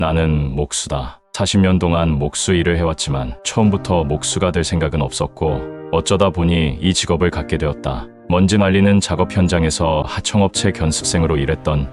나는 목수다. 40년 동안 목수 일을 해왔지만 처음부터 목수가 될 생각은 없었고 어쩌다 보니 이 직업을 갖게 되었다. 먼지 말리는 작업 현장에서 하청업체 견습생으로 일했던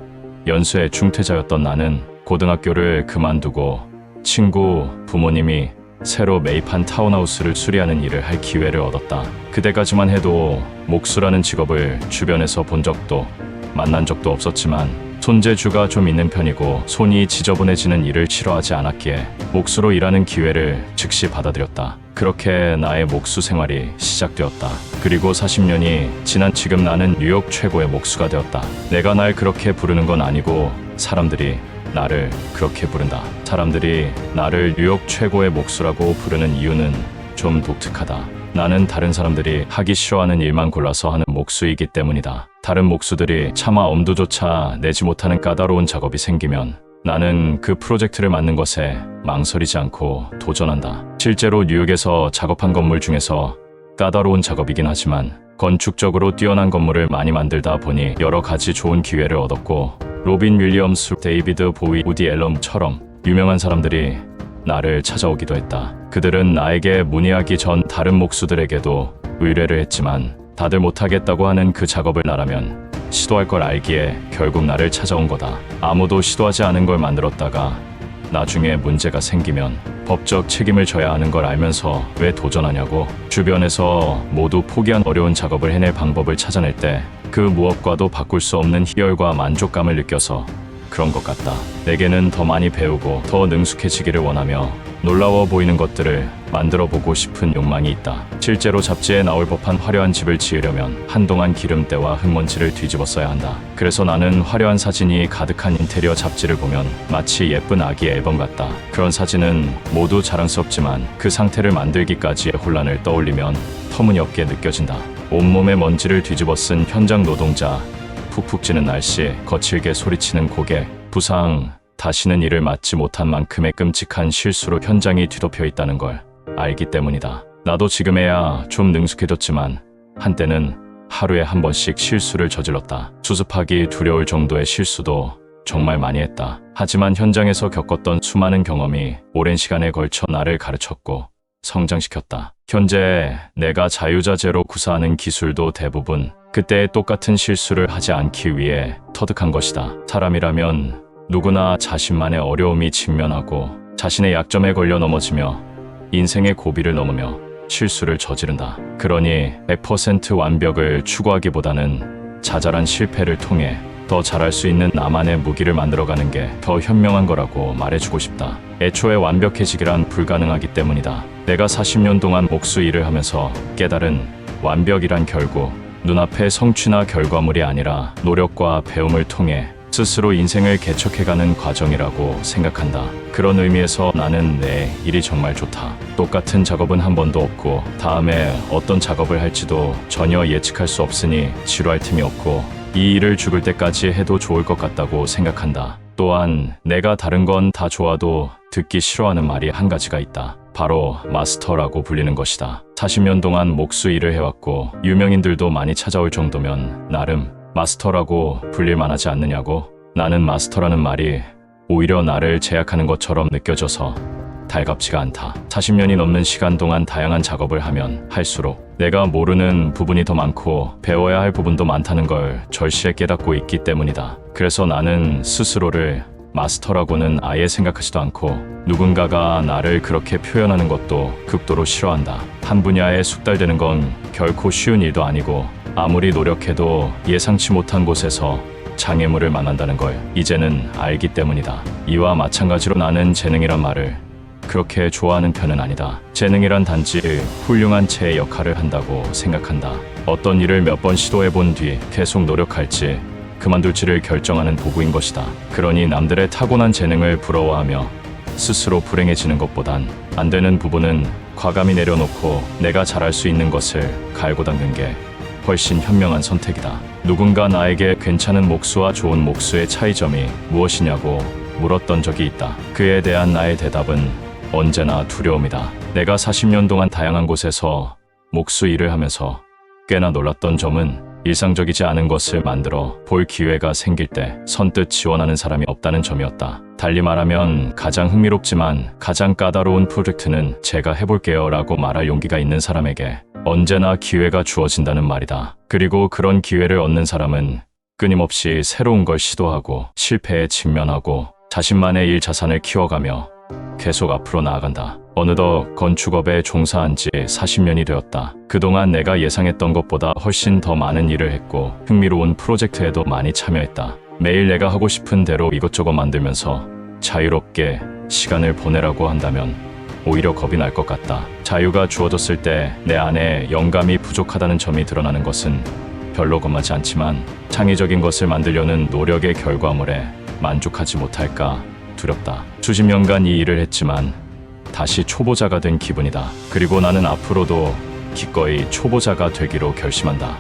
연수의 중퇴자였던 나는 고등학교를 그만두고 친구, 부모님이 새로 매입한 타운하우스를 수리하는 일을 할 기회를 얻었다. 그때까지만 해도 목수라는 직업을 주변에서 본 적도 만난 적도 없었지만 손재주가 좀 있는 편이고 손이 지저분해지는 일을 싫어하지 않았기에 목수로 일하는 기회를 즉시 받아들였다. 그렇게 나의 목수 생활이 시작되었다. 그리고 40년이 지난 지금 나는 뉴욕 최고의 목수가 되었다. 내가 날 그렇게 부르는 건 아니고 사람들이 나를 그렇게 부른다. 사람들이 나를 뉴욕 최고의 목수라고 부르는 이유는 좀 독특하다. 나는 다른 사람들이 하기 싫어하는 일만 골라서 하는 목수이기 때문이다. 다른 목수들이 차마 엄두조차 내지 못하는 까다로운 작업이 생기면 나는 그 프로젝트를 맡는 것에 망설이지 않고 도전한다. 실제로 뉴욕에서 작업한 건물 중에서 까다로운 작업이긴 하지만 건축적으로 뛰어난 건물을 많이 만들다 보니 여러 가지 좋은 기회를 얻었고 로빈 윌리엄스, 데이비드 보위, 우디 앨런처럼 유명한 사람들이 나를 찾아오기도 했다. 그들은 나에게 문의하기 전 다른 목수들에게도 의뢰를 했지만 다들 못하겠다고 하는 그 작업을 나라면 시도할 걸 알기에 결국 나를 찾아온 거다. 아무도 시도하지 않은 걸 만들었다가 나중에 문제가 생기면 법적 책임을 져야 하는 걸 알면서 왜 도전하냐고. 주변에서 모두 포기한 어려운 작업을 해낼 방법을 찾아낼 때 그 무엇과도 바꿀 수 없는 희열과 만족감을 느껴서 그런 것 같다. 내게는 더 많이 배우고 더 능숙해지기를 원하며 놀라워 보이는 것들을 만들어 보고 싶은 욕망이 있다. 실제로 잡지에 나올 법한 화려한 집을 지으려면 한동안 기름때와 흙먼지를 뒤집었어야 한다. 그래서 나는 화려한 사진이 가득한 인테리어 잡지를 보면 마치 예쁜 아기 앨범 같다. 그런 사진은 모두 자랑스럽지만 그 상태를 만들기까지의 혼란을 떠올리면 터무니없게 느껴진다. 온몸에 먼지를 뒤집어 쓴 현장 노동자, 푹푹 찌는 날씨, 거칠게 소리치는 고객, 부상, 다시는 일을 맡지 못한 만큼의 끔찍한 실수로 현장이 뒤덮여 있다는 걸 알기 때문이다. 나도 지금에야 좀 능숙해졌지만 한때는 하루에 한 번씩 실수를 저질렀다. 수습하기 두려울 정도의 실수도 정말 많이 했다. 하지만 현장에서 겪었던 수많은 경험이 오랜 시간에 걸쳐 나를 가르쳤고 성장시켰다. 현재 내가 자유자재로 구사하는 기술도 대부분 그때의 똑같은 실수를 하지 않기 위해 터득한 것이다. 사람이라면 누구나 자신만의 어려움이 직면하고 자신의 약점에 걸려 넘어지며 인생의 고비를 넘으며 실수를 저지른다. 그러니 100% 완벽을 추구하기보다는 자잘한 실패를 통해 더 잘할 수 있는 나만의 무기를 만들어가는 게 더 현명한 거라고 말해주고 싶다. 애초에 완벽해지기란 불가능하기 때문이다. 내가 40년 동안 목수 일을 하면서 깨달은 완벽이란 결국 눈앞의 성취나 결과물이 아니라 노력과 배움을 통해 스스로 인생을 개척해가는 과정이라고 생각한다. 그런 의미에서 나는 내 일이 정말 좋다. 똑같은 작업은 한 번도 없고 다음에 어떤 작업을 할지도 전혀 예측할 수 없으니 지루할 틈이 없고 이 일을 죽을 때까지 해도 좋을 것 같다고 생각한다. 또한 내가 다른 건 다 좋아도 듣기 싫어하는 말이 한 가지가 있다. 바로 마스터라고 불리는 것이다. 40년 동안 목수 일을 해왔고 유명인들도 많이 찾아올 정도면 나름 마스터라고 불릴 만하지 않느냐고. 나는 마스터라는 말이 오히려 나를 제약하는 것처럼 느껴져서 달갑지가 않다. 40년이 넘는 시간 동안 다양한 작업을 하면 할수록 내가 모르는 부분이 더 많고 배워야 할 부분도 많다는 걸 절실히 깨닫고 있기 때문이다. 그래서 나는 스스로를 마스터라고는 아예 생각하지도 않고 누군가가 나를 그렇게 표현하는 것도 극도로 싫어한다. 한 분야에 숙달되는 건 결코 쉬운 일도 아니고 아무리 노력해도 예상치 못한 곳에서 장애물을 만난다는 걸 이제는 알기 때문이다. 이와 마찬가지로 나는 재능이란 말을 그렇게 좋아하는 편은 아니다. 재능이란 단지 훌륭한 체의 역할을 한다고 생각한다. 어떤 일을 몇 번 시도해본 뒤 계속 노력할지 그만둘지를 결정하는 도구인 것이다. 그러니 남들의 타고난 재능을 부러워하며 스스로 불행해지는 것보단 안 되는 부분은 과감히 내려놓고 내가 잘할 수 있는 것을 갈고 닦는 게 훨씬 현명한 선택이다. 누군가 나에게 괜찮은 목수와 좋은 목수의 차이점이 무엇이냐고 물었던 적이 있다. 그에 대한 나의 대답은 언제나 두려움이다. 내가 40년 동안 다양한 곳에서 목수 일을 하면서 꽤나 놀랐던 점은 일상적이지 않은 것을 만들어 볼 기회가 생길 때 선뜻 지원하는 사람이 없다는 점이었다. 달리 말하면 가장 흥미롭지만 가장 까다로운 프로젝트는 제가 해볼게요 라고 말할 용기가 있는 사람에게 언제나 기회가 주어진다는 말이다. 그리고 그런 기회를 얻는 사람은 끊임없이 새로운 걸 시도하고 실패에 직면하고 자신만의 일 자산을 키워가며 계속 앞으로 나아간다. 어느덧 건축업에 종사한 지 40년이 되었다. 그동안 내가 예상했던 것보다 훨씬 더 많은 일을 했고 흥미로운 프로젝트에도 많이 참여했다. 매일 내가 하고 싶은 대로 이것저것 만들면서 자유롭게 시간을 보내라고 한다면 오히려 겁이 날 것 같다. 자유가 주어졌을 때 내 안에 영감이 부족하다는 점이 드러나는 것은 별로 겁나지 않지만 창의적인 것을 만들려는 노력의 결과물에 만족하지 못할까 두렵다. 수십 년간 이 일을 했지만 다시 초보자가 된 기분이다. 그리고 나는 앞으로도 기꺼이 초보자가 되기로 결심한다.